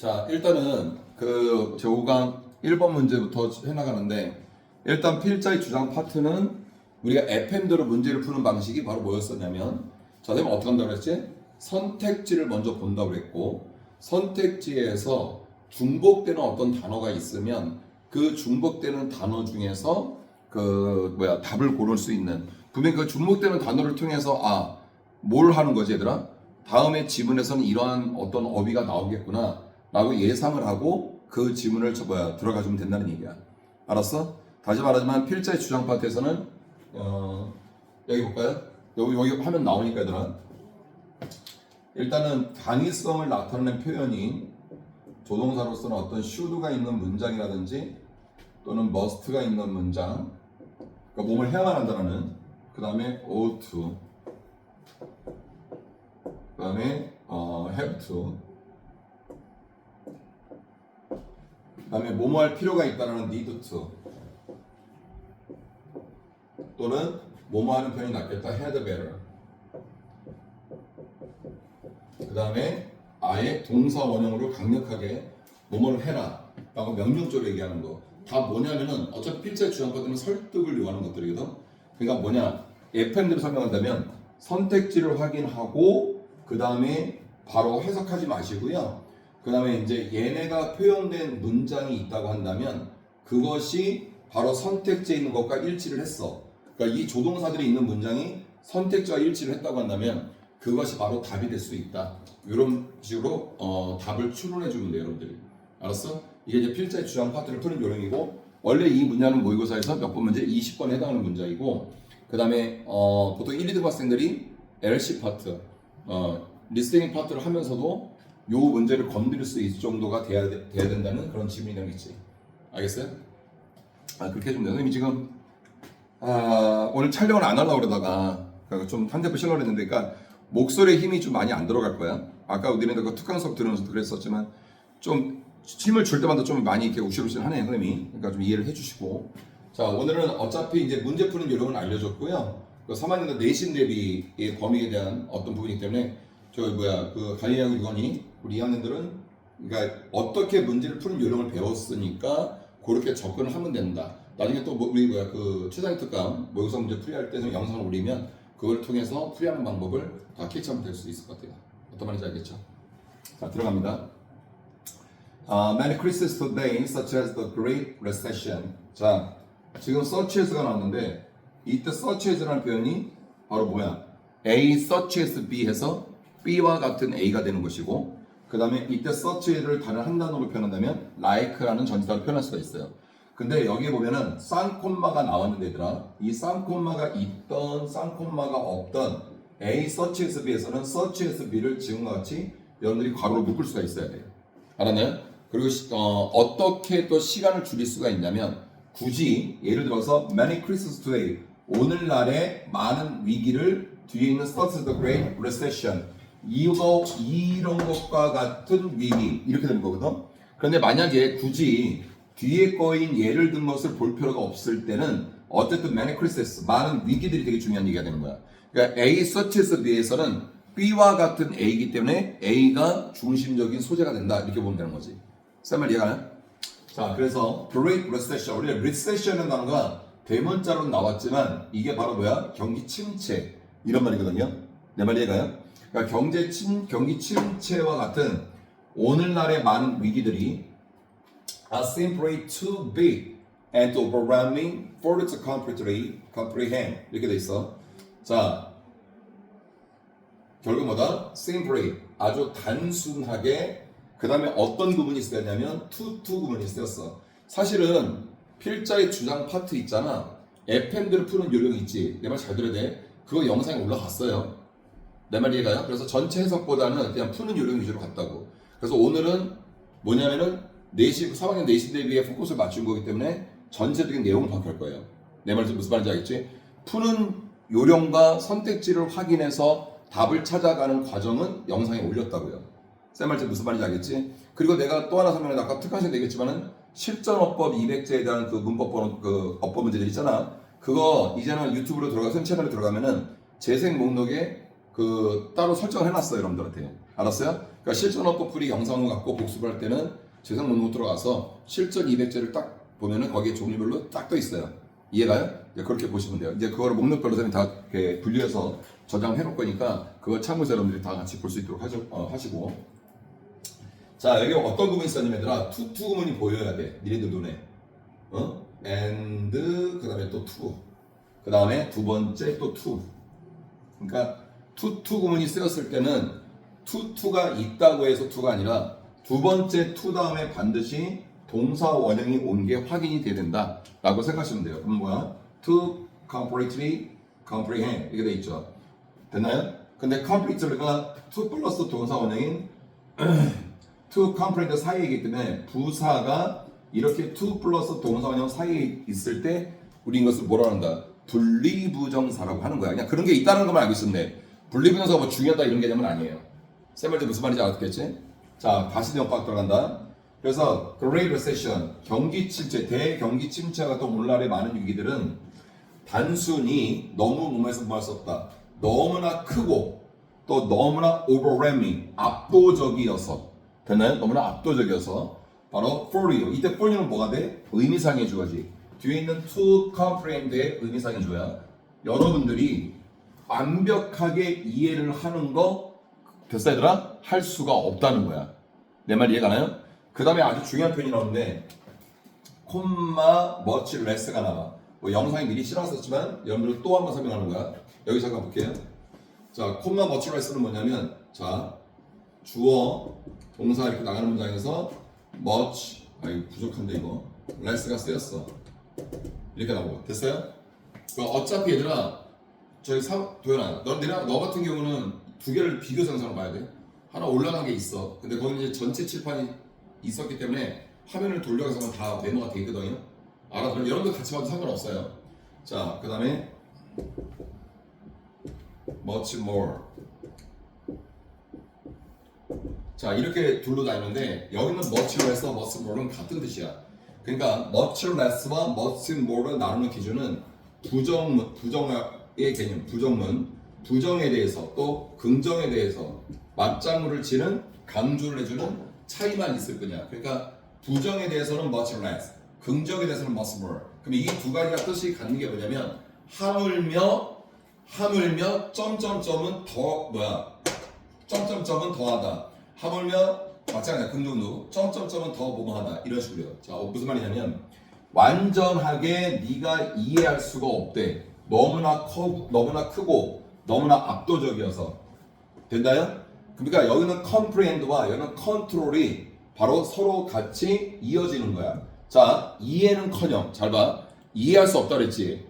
자, 일단은 제 5강 1번 문제부터 해나가는데, 일단 필자의 주장 파트는 우리가 FM대로 문제를 푸는 방식이 바로 뭐였었냐면, 자, 그러면 어떻게 한다고 그랬지? 선택지를 먼저 본다고 그랬고, 선택지에서 중복되는 어떤 단어가 있으면 그 중복되는 단어 중에서 답을 고를 수 있는, 분명히 그 중복되는 단어를 통해서 뭘 하는 거지 얘들아? 다음에 지문에서는 이러한 어떤 어휘가 나오겠구나 라고 예상을 하고 그 지문을 들어가 주면 된다는 얘기야. 알았어? 다시 말하지만 필자의 주장 파트에서는 여기 볼까요? 여기 화면 나오니까 얘들아, 일단은 당위성을 나타내는 표현이 조동사로서는 어떤 should가 있는 문장이라든지 또는 must가 있는 문장, 그러니까 몸을 해야만 한다는, 그 다음에 ought to, 그 다음에 have to, 그 다음에 뭐뭐 할 필요가 있다는 need to, 또는 뭐뭐 하는 편이 낫겠다 had better, 그 다음에 아예 동사 원형으로 강력하게 뭐뭐를 해라 라고 명령적으로 얘기하는 거, 다 뭐냐면은 어차피 필자의 주장 파트는 설득을 요하는 것들이거든. 그러니까 뭐냐, FM대로 설명한다면 선택지를 확인하고 그 다음에 바로 해석하지 마시고요. 그 다음에 이제 얘네가 표현된 문장이 있다고 한다면 그것이 바로 선택지에 있는 것과 일치를 했어. 그러니까 이 조동사들이 있는 문장이 선택지와 일치를 했다고 한다면 그것이 바로 답이 될 수 있다. 이런 식으로 답을 추론해 주면 돼요, 여러분들이. 알았어? 이게 이제 필자의 주장 파트를 푸는 요령이고, 원래 이 문제는 모의고사에서 몇 번 문제 20번에 해당하는 문제이고, 그 다음에 보통 1, 2등 학생들이 LC 파트, 리스닝 파트를 하면서도 요 문제를 건드릴 수 있을 정도가 돼야 된다는 그런 지문이라는 게 있지. 알겠어요? 그렇게 해주면 돼요. 선생님이 지금 오늘 촬영을 안 하려고 그러다가 좀 한대표 실려고 했는데, 그러니까 목소리에 힘이 좀 많이 안 들어갈 거야. 아까 우리는 그 특강 수업 들으면서도 그랬었지만 좀 힘을 줄 때마다 좀 많이 이렇게 우실우실 하네요, 선생님이. 그러니까 좀 이해를 해주시고. 자, 오늘은 어차피 이제 문제 푸는 요령은 알려줬고요. 그 3학년도 내신 대비의 범위에 대한 어떤 부분이기 때문에 그 갈리아고 유건이 우리 2학년들은 그러니까 어떻게 문제를 푸는 요령을 배웠으니까 그렇게 접근을 하면 된다. 나중에 또 우리 그 최상위 특강 모의고사 문제 풀이할 때 좀 영상을 올리면 그걸 통해서 풀이하는 방법을 다 캐치하면 될 수 있을 것 같아요. 어떤 말인지 알겠죠? 자, 들어갑니다. Many crises today, such as the Great Recession. 자, 지금 such as가 나왔는데 이때 such as라는 표현이 바로 뭐야? A such as B 해서 B와 같은 A가 되는 것이고, 그 다음에 이때 such as를 다른 한 단어로 표현한다면 like라는 전치사로 표현할 수가 있어요. 근데 여기에 보면은 쌍콤마가 나왔는데 얘들아, 이 쌍콤마가 있던 쌍콤마가 없던 A such as B에서는 such as B를 지금과 같이 여러분들이 괄호로 묶을 수가 있어야 돼요. 알았나요? 그리고 어떻게 또 시간을 줄일 수가 있냐면, 굳이 예를 들어서 many crises today, 오늘날의 많은 위기를 뒤에 있는 such as the Great Recession, 이런 것과 같은 위기, 이렇게 되는 거거든. 그런데 만약에 굳이 뒤에 거인 예를 든 것을 볼 필요가 없을 때는 어쨌든 many crises, 많은 위기들이 되게 중요한 얘기가 되는 거야. 그러니까 A such as B에서는 B와 같은 A이기 때문에 A가 중심적인 소재가 된다, 이렇게 보면 되는 거지. 쌤말 이해가나요? 자, 그래서 Great Recession, 우리가 Recession이라는 단어가 대문자로 나왔지만 이게 바로 뭐야? 경기 침체, 이런 말이거든요. 내 말 이해가요? 그러니까 경기 침체와 같은 오늘날의 많은 위기들이 are simply too big and overwhelming for it to comprehend, 이렇게 돼 있어. 자, 결국 뭐다? simply, 아주 단순하게. 그 다음에 어떤 부분이 쓰였냐면 to 부분이 쓰였어. 사실은 필자의 주장 파트 있잖아, FM대로 푸는 요령이 있지. 내 말 잘 들어야 돼. 그거 영상에 올라갔어요. 내 말 이해가요? 그래서 전체 해석보다는 그냥 푸는 요령 위주로 갔다고. 그래서 오늘은 뭐냐면은 3학년 내신 대비에 포커스를 맞춘 거기 때문에 전체적인 내용을 파악할 거예요. 내 말이 무슨 말인지 알겠지? 푸는 요령과 선택지를 확인해서 답을 찾아가는 과정은 영상에 올렸다고요. 쌤 말씀 무슨 말인지 알겠지? 그리고 내가 또 하나 설명해, 아까 특강 시간에 얘기했지만은 실전어법 200제에 대한 그 문법 번호, 그 어법 문제들 있잖아. 그거 이제는 유튜브로 들어가, 쌤 채널에 들어가면은 재생 목록에 따로 설정을 해놨어요, 여러분들한테. 알았어요? 그러니까 실전 어법풀이 영상을 갖고 복습을 할 때는 재생 목록 들어가서 실전 200제를 딱 보면은 거기에 종류별로 딱 떠 있어요. 이해가요? 이제 그렇게 보시면 돼요. 이제 그거를 목록별로 선생님이 다 이렇게 분류해서 저장해 놓을 거니까 그거 참고해서 여러분들이 다 같이 볼 수 있도록 하시고. 자, 여기 어떤 구문이 있었냐면 얘들아, 투 구문이 보여야 돼. 니네들 눈에. and 그 다음에 또 to. 그 다음에 두 번째 또 to. 그러니까 to 구문이 쓰였을 때는 to가 있다고 해서 to가 아니라 두 번째 to 다음에 반드시 동사 원형이 온 게 확인이 돼야 된다 라고 생각하시면 돼요. 그럼 뭐야? to completely comprehend 이렇게 돼 있죠. 됐나요? 근데 completely가 to 플러스 동사 원형인 to comprehend 사이에 있기 때문에 부사가 이렇게 to 플러스 동사 원형 사이에 있을 때 우리 이것을 뭐라 한다? 분리부정사라고 하는 거야. 그냥 그런 게 있다는 것만 알고 있으면 돼. 분리부정사가 뭐 중요하다 이런 개념은 아니에요. 쌤 말때 무슨 말인지 알았겠지? 자, 다시 영박 들어간다. 그래서 Great Recession, 경기 침체, 대경기 침체가 또 오늘날의 많은 위기들은 단순히 너무 몸에서 뭐할 수 없다. 너무나 크고 또 너무나 overwhelming, 압도적이어서. 됐나요? 너무나 압도적이어서 바로 for you. 이때 for you는 뭐가 돼? 의미상의 주어지. 뒤에 있는 to comprehend의 의미상의 주어야. 여러분들이 완벽하게 이해를 하는 거 됐어 얘들아? 할 수가 없다는 거야. 내 말 이해가 나요? 그 다음에 아주 중요한 표현이 나오는데 콤마 much less가 나와. 뭐 영상이 미리 실었었지만 여러분들 또 한 번 설명하는 거야. 여기 잠깐 볼게요. 자, 콤마 much less는 뭐냐면 자, 주어 동사 이렇게 나가는 문장에서 much 이거 부족한데 이거 less가 쓰였어. 이렇게 나오고 됐어요? 어차피 얘들아 저희 도현아 너 같은 경우는 두 개를 비교 상상을 봐야 돼. 하나 올라간 게 있어. 근데 거기 이제 전체 칠판이 있었기 때문에 화면을 돌려가서는 다 메모가 돼 있거든요. 알아? 그럼 여러분들 같이 봐도 상관없어요. 자, 그 다음에 much more. 자, 이렇게 둘로 나뉘는데 여기는 much less와 much more는 같은 뜻이야. 그러니까 much less와 much more를 나누는 기준은 부정의 개념, 부정에 대해서 또 긍정에 대해서 맞장구를 치는 강조를 해주는 차이만 있을 거냐. 그러니까 부정에 대해서는 much less, 긍정에 대해서는 much more. 그럼 이 두 가지가 뜻이 같는 게 뭐냐면 하물며 점점점은 더 점점점은 더하다. 하물며 마찬가지야. 긍정도 점점점은 더 뭐뭐하다 이런 식으로요. 자, 무슨 말이냐면 완전하게 네가 이해할 수가 없대. 너무나 크고 너무나 압도적이어서. 됐나요? 그러니까 여기는 comprehend와 여기는 control이 바로 서로 같이 이어지는 거야. 자, 이해는커녕 잘 봐. 이해할 수 없다 그랬지.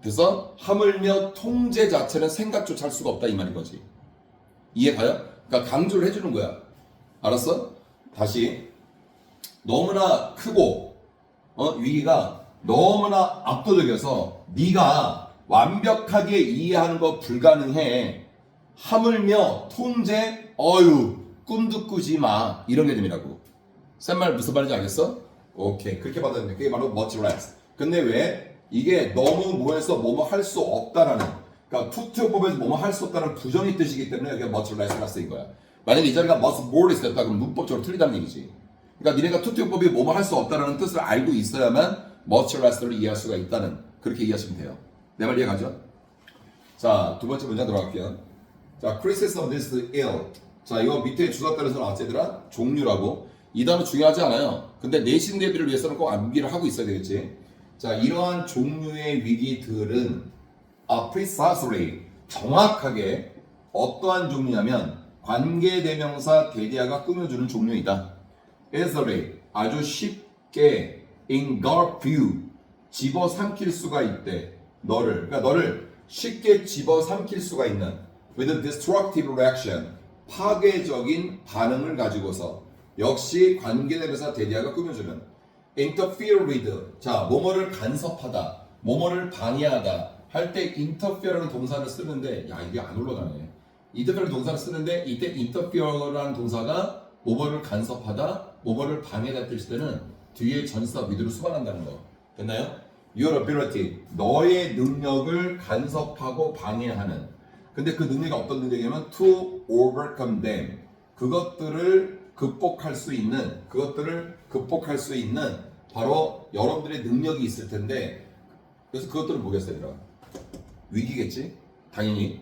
그래서 하물며 통제 자체는 생각조차 할 수가 없다 이 말인 거지. 이해 가요? 그러니까 강조를 해주는 거야. 알았어? 다시 너무나 크고 위기가 너무나 압도적이어서 네가 완벽하게 이해하는 거 불가능해. 하물며 통제 꿈도 꾸지 마 이런 개념이라고. 쌤 말 무슨 말인지 알겠어? 오케이, 그렇게 받아야 돼. 그게 바로 much less. 근데 왜 이게 너무 뭐해서 뭐뭐 할 수 없다라는, 그러니까 투투법에서 뭐뭐 할 수 없다는 부정의 뜻이기 때문에 여기가 much less가 쓰인 거야. 만약에 이 자리가 much more 있었다 그러면 문법적으로 틀리다는 얘기지. 그러니까 니네가 투투법이 뭐뭐 할 수 없다라는 뜻을 알고 있어야만 much less를 이해할 수가 있다는, 그렇게 이해하시면 돼요. 내 말 이해가죠? 자, 두 번째 문장 들어갈게요. 자, crisis of this ill. 자, 이거 밑에 주사 따라서 나왔지 얘들아? 종류라고. 이 단어 중요하지 않아요. 근데 내신 대비를 위해서는 꼭 암기를 하고 있어야 되겠지. 자, 이러한 종류의 위기들은 precisely 정확하게 어떠한 종류냐면 관계대명사 대리아가 꾸며주는 종류이다. easily 아주 쉽게 engulf you 집어삼킬 수가 있대. 그러니까 너를 쉽게 집어삼킬 수가 있는 with a destructive reaction 파괴적인 반응을 가지고서 역시 관계대명사 대리아가 꾸며주는 interfere with 자, 뭐뭐를 간섭하다, 뭐뭐를 방해하다 할 때 interfere라는 동사를 쓰는데 야, 이게 안 올라가네. interfere라는 동사를 쓰는데 이때 interfere라는 동사가 뭐뭐를 간섭하다, 뭐뭐를 방해할 때는 뒤에 전치사 with로 수반한다는 거. 됐나요? Your ability 너의 능력을 간섭하고 방해하는 근데 그 능력이 어떤 능력이냐면 to overcome them. 그것들을 극복할 수 있는 바로 여러분들의 능력이 있을 텐데 그래서 그것들은 뭐겠어요? 얘들아? 위기겠지? 당연히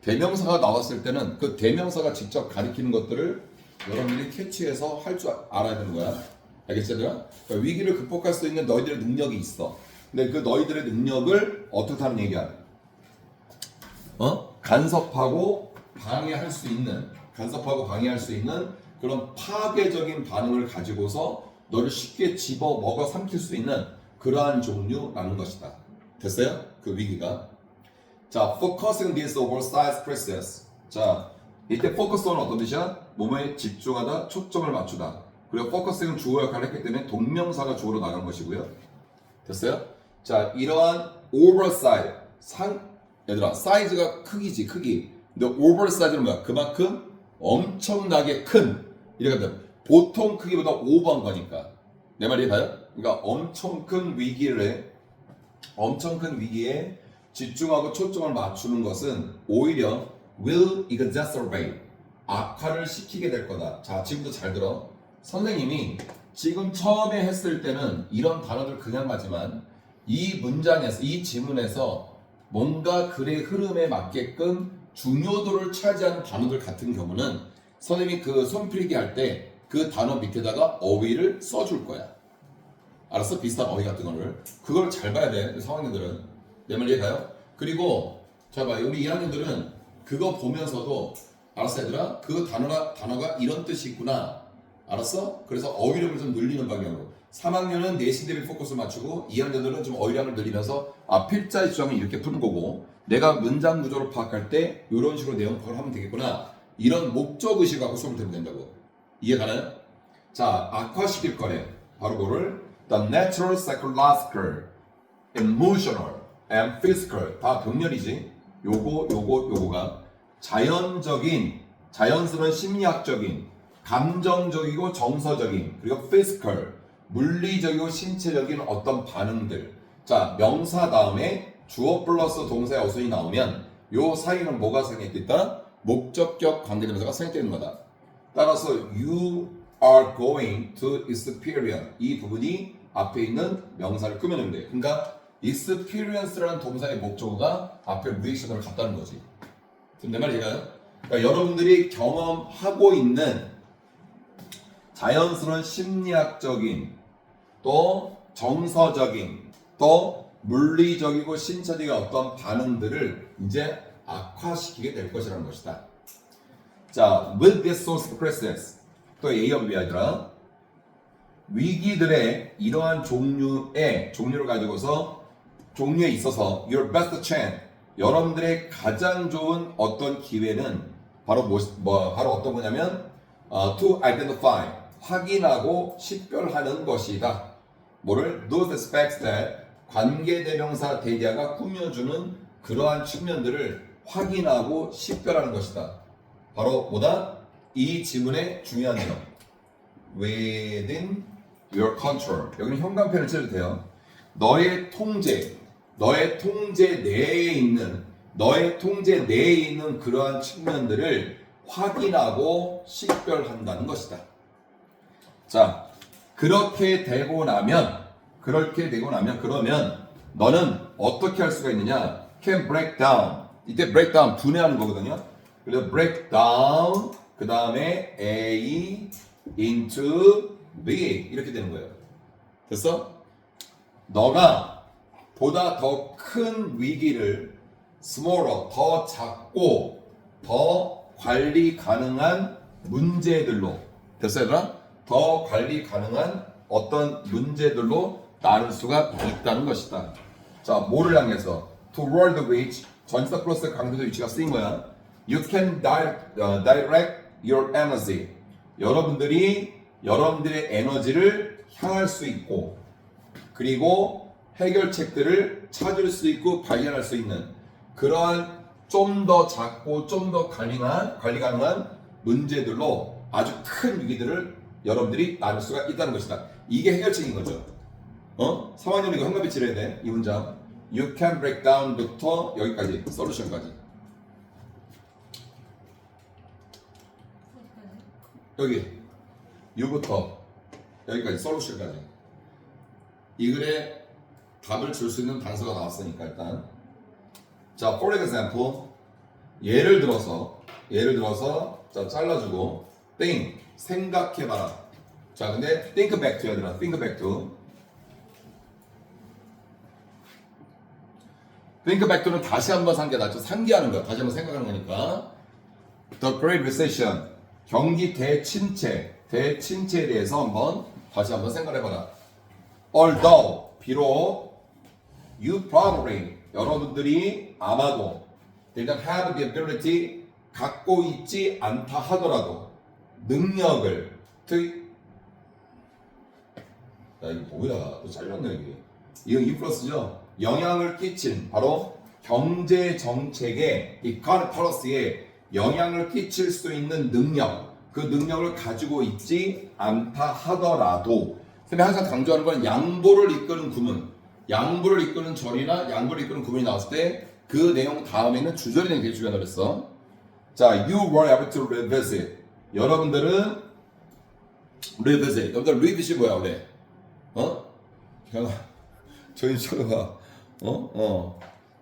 대명사가 나왔을 때는 그 대명사가 직접 가리키는 것들을 여러분들이 캐치해서 할 줄 알아야 되는 거야. 알겠지? 얘들아? 그러니까 위기를 극복할 수 있는 너희들의 능력이 있어. 근데 그 너희들의 능력을 어떻게 하는 얘기야? 간섭하고 방해할 수 있는 그런 파괴적인 반응을 가지고서 너를 쉽게 집어 먹어 삼킬 수 있는 그러한 종류라는 것이다. 됐어요? 그 위기가. 자, focusing these oversized process. 자, 이때 focus는 어떤 뜻이야? 몸에 집중하다, 초점을 맞추다. 그리고 focusing은 주어 역할을 했기 때문에 동명사가 주어로 나간 것이고요. 됐어요? 자, 이러한 oversize, 얘들아, 사이즈가 크기지, 크기. 근데 oversize는 뭐야? 그만큼 엄청나게 큰, 이렇게 되면 보통 크기보다 오버한 거니까. 내 말이 가요? 그러니까 엄청 큰 위기에 집중하고 초점을 맞추는 것은 오히려 will exacerbate, 악화를 시키게 될 거다. 자, 지금부터 잘 들어. 선생님이 지금 처음에 했을 때는 이런 단어들 그냥 하지만 이 문장에서, 이 지문에서 뭔가 글의 흐름에 맞게끔 중요도를 차지하는 단어들 같은 경우는 선생님이 그 손필기 할 때 그 단어 밑에다가 어휘를 써줄 거야. 알았어? 비슷한 어휘 같은 거를. 그걸 잘 봐야 돼. 4학년들은. 내 말 이해가요? 그리고 자 봐. 우리 2학년들은 그거 보면서도 알았어 얘들아? 그 단어가 이런 뜻이 있구나. 알았어? 그래서 어휘력을 좀 늘리는 방향으로. 3학년은 내신 대비 포커스를 맞추고 2학년들은 좀 어휘량을 늘리면서 필자의 주장을 이렇게 푸는 거고 내가 문장 구조를 파악할 때 이런 식으로 내용 파악을 하면 되겠구나. 이런 목적의식을 갖고 수업을 들으면 된다고. 이해가나요? 자, 악화시킬 거래. 바로 그거를 The natural, psychological, emotional, and physical 다 병렬이지. 요거가 자연스러운 심리학적인, 감정적이고 정서적인, 그리고 physical, 물리적이고 신체적인 어떤 반응들. 자, 명사 다음에 주어 플러스 동사의 어순이 나오면 요 사이는 뭐가 생겼겠다? 목적격 관계대명사가 생략되는 거다. 따라서 you are going to experience 이 부분이 앞에 있는 명사를 꾸며내면 돼. 그러니까 experience라는 동사의 목적어가 앞에 리액션으로 갔다는 거지. 지금 내 말 이해가요? 그러니까 여러분들이 경험하고 있는 자연스러운 심리학적인 또 정서적인 또 물리적이고 신체적인 어떤 반응들을 이제 악화시키게 될 것이라는 것이다. 자, with this source of process 또 A업 이야기라 위기들의 이러한 종류를 가지고서 종류에 있어서 your best chance 여러분들의 가장 좋은 어떤 기회는 바로 바로 어떤 거냐면 to identify 확인하고 식별하는 것이다. 뭐를 those aspects that 관계대명사 대디아가 꾸며주는 그러한 측면들을 확인하고 식별하는 것이다. 바로 뭐다? 이 지문의 중요한 내용. Within your control. 여기는 현관편을 쳐도 돼요. 너의 통제 내에 있는 그러한 측면들을 확인하고 식별한다는 것이다. 자, 그렇게 되고 나면 그러면 너는 어떻게 할 수가 있느냐? Can break down. 이때 break down 분해하는 거거든요. 그래서 break down 그 다음에 A into B 이렇게 되는 거예요. 됐어? 너가 보다 더 큰 위기를 smaller 더 작고 더 관리 가능한 문제들로 됐어 얘들아? 더 관리 가능한 어떤 문제들로 나눌 수가 있다는 것이다. 자, 뭐를 향해서 toward which 전치사 플러스 강조도 위치가 쓰인 거야. You can direct your energy. 여러분들의 에너지를 향할 수 있고 그리고 해결책들을 찾을 수 있고 발견할 수 있는 그러한 좀 더 작고 좀 더 관리 가능한 문제들로 아주 큰 위기들을 여러분들이 나눌 수가 있다는 것이다. 이게 해결책인 거죠. 3학년 이거 한가비치를 해야 돼. 이 문장. You can break down부터 여기까지 솔루션까지. 여기 U부터 여기까지 솔루션까지 이 글에 답을 줄 수 있는 단서가 나왔으니까 일단 자, for example 예를 들어서 자 잘라주고 think 생각해봐라. 자 근데 think back to 얘들아 think back to think back to는 다시 한번 상기하는 거야. 다시 한번 생각하는 거니까 the Great Recession 경기 대침체에 대해서 다시 한번 생각해봐라. Although 비록 you probably 여러분들이 아마도 didn't have the ability 갖고 있지 않다 하더라도 능력을 야 이게 뭐야 또 잘렸네 여기 이거 E 플러스죠. 영향을 끼친 바로 경제 정책에 economic policy에 영향을 끼칠 수 있는 능력 그 능력을 가지고 있지 않다 하더라도 선생님이 항상 강조하는 건 양보를 이끄는 구문 양보를 이끄는 절이나 양보를 이끄는 구문이 나왔을 때 그 내용 다음에는 주절이 되게 중요하다고 그랬어. 자, you were able to revisit. 여러분들은 revisit. 여러분들 revisit이 뭐야 원래? 저희 쳐다봐.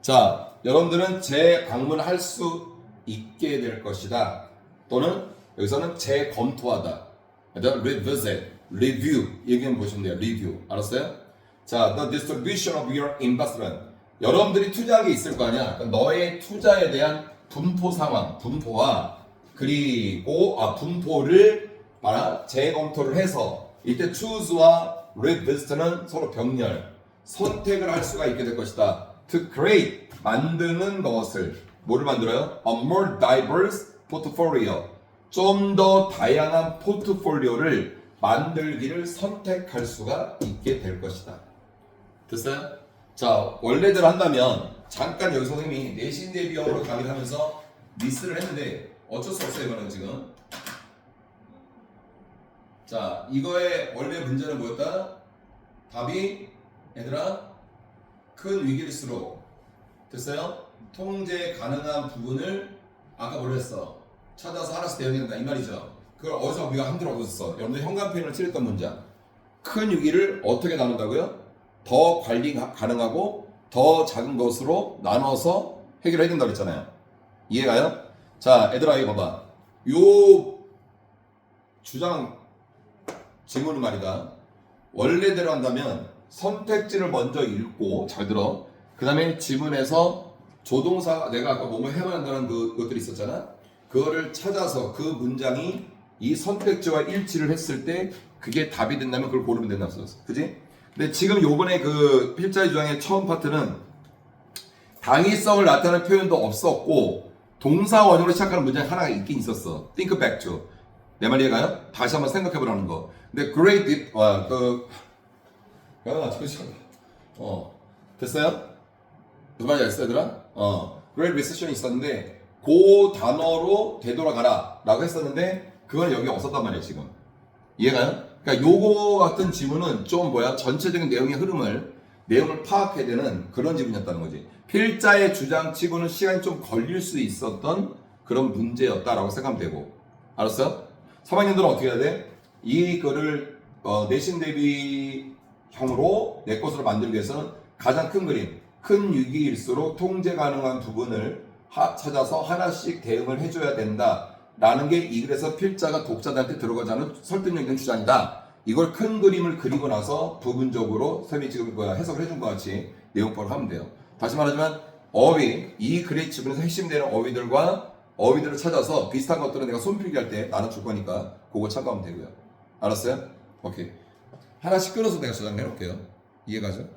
자, 여러분들은 재방문할 수 있게 될 것이다. 또는 여기서는 재검토하다. revisit, review 얘기는 보시면 돼요. review. 알았어요? 자, the distribution of your investment. 여러분들이 투자한 게 있을 거 아니야. 그러니까 너의 투자에 대한 분포 상황, 분포와 그리고 분포를 재검토를 해서 이때 choose와 revisit는 서로 병렬, 선택을 할 수가 있게 될 것이다. To create 만드는 것을 뭐를 만들어요? A more diverse portfolio. 좀 더 다양한 포트폴리오를 만들기를 선택할 수가 있게 될 것이다. 됐어요? 자, 원래대로 한다면 잠깐 여기 선생님이 내신 대비 영어로 강의를 하면서 미스를 했는데 어쩔 수 없어요 이거는 지금. 자, 이거의 원래 문제는 뭐였다? 답이 얘들아 큰 위기일수록 됐어요? 통제 가능한 부분을 아까 뭐라 했어? 찾아서 하나씩 대응해야 이 말이죠. 그걸 어디서 우리가 함부로 얻었어? 여러분들 현관펜을 칠했던 문장. 큰 위기를 어떻게 나눈다고요? 더 관리 가능하고 더 작은 것으로 나눠서 해결해야 된다고 했잖아요. 이해가요? 자, 얘들아 이거 봐봐. 요 주장 지문은 말이다. 원래대로 한다면 선택지를 먼저 읽고 잘 들어. 그 다음에 지문에서 조동사 내가 아까 뭐뭐 해야 한다는 그것들이 있었잖아. 그거를 찾아서 그 문장이 이 선택지와 일치를 했을 때 그게 답이 된다면 그걸 고르면 된다고 썼어. 그지? 근데 지금 요번에 그 필자의 주장의 처음 파트는 당위성을 나타내는 표현도 없었고 동사 원형으로 시작하는 문장이 하나가 있긴 있었어. Think back to. 내 말 이해가요? 다시 한번 생각해보라는 거. 근데 great 됐어요? 무슨 말인지 알겠어 얘들아? Great Recession이 있었는데 그 단어로 되돌아가라 라고 했었는데 그건 여기 없었단 말이에요 지금. 이해가요? 그러니까 요거 같은 지문은 좀 전체적인 내용의 내용을 파악해야 되는 그런 지문이었다는 거지. 필자의 주장치고는 시간이 좀 걸릴 수 있었던 그런 문제였다라고 생각하면 되고. 알았어? 3학년들은 어떻게 해야 돼? 이 글을 내신 대비형으로 내 것으로 만들기 위해서는 가장 큰 그림, 큰 위기일수록 통제 가능한 부분을 찾아서 하나씩 대응을 해줘야 된다. 라는 게 이 글에서 필자가 독자들한테 들어가자는 설득력 있는 주장이다. 이걸 큰 그림을 그리고 나서 부분적으로 선생님이 지금 해석을 해준 것 같이 내용법을 하면 돼요. 다시 말하자면 어휘, 이 글의 지문에서 핵심되는 어휘들을 찾아서 비슷한 것들은 내가 손필기할 때 나눠줄 거니까 그거 참고하면 되고요. 알았어요? 오케이. 하나씩 끊어서 내가 저장해 놓을게요. 이해가죠?